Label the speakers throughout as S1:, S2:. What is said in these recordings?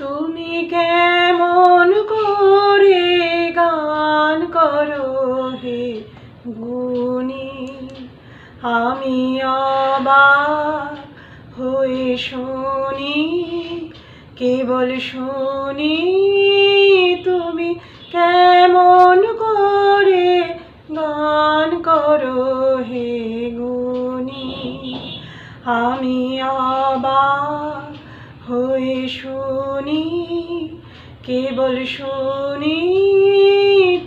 S1: তুমি কেমন করে গান করো হে গুণী, আমি অবাক হয়ে শুনি, কেবল শুনি। তুমি কেমন করে গান করো হে গুণী, আমি অবাক হয়ে শুনি, কেবল শুনি।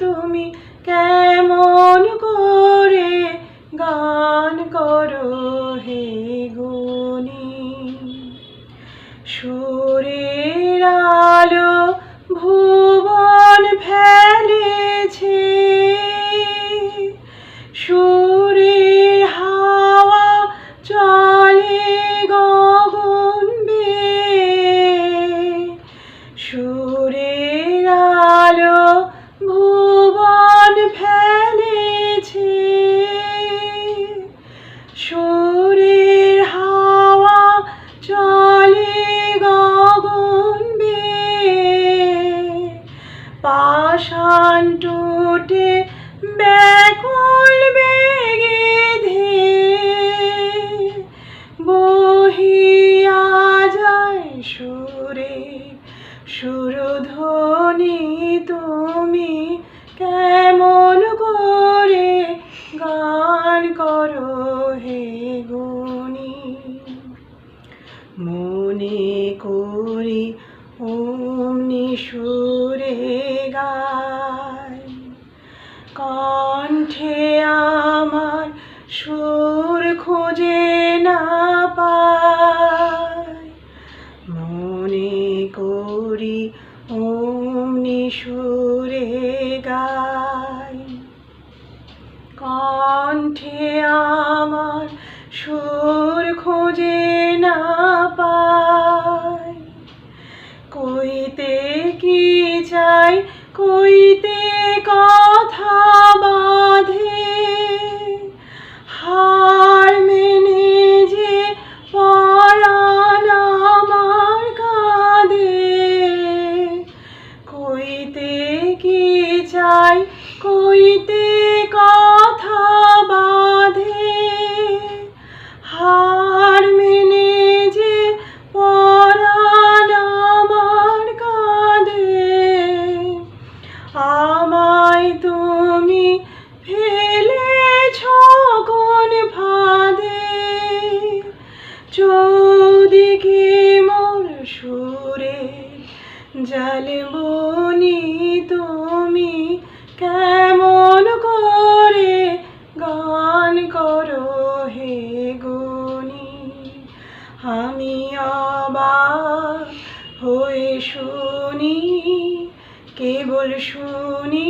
S1: তুমি কেমন করে গান করো হে গুণী। সুরের আলো ভুবন ফেলেছে, সুরের হাওয়া চলে গগন বেয়ে। সুরের আলো ভুবন ফেলেছে, সুরের হাওয়া চলে গগন বেয়ে। পাষাণ টুটে ব্যাকুল বেগে ধেয়ে বহিয়া যায় সুরে সুরধ্বনি। তুমি কেমন করে গান করো হে গুণী। মনে করি অমনি সুরে গাই, কণ্ঠে আমার সুর খুঁজে না পাই। মনে করি অমনি সুরে গাই, কণ্ঠে আমার সুর খুঁজে না পাই। কইতে কি চাই, কইতে কথা বাঁধে, হার মেনে যে পরাণ আমার কাঁদে। কইতে কি চাই, কইতে কথা বাঁধে, হার মেনে যে পরাণ আমার কাঁদে। আমায় তুমি ফেলেছ কোন ফাঁদে, চৌদিকে মোর সুরে জ্বালবনি। তুমি কেমন করে গান করো হে গুণী, আমি অবাক হয়ে শুনি, কেবল শুনি।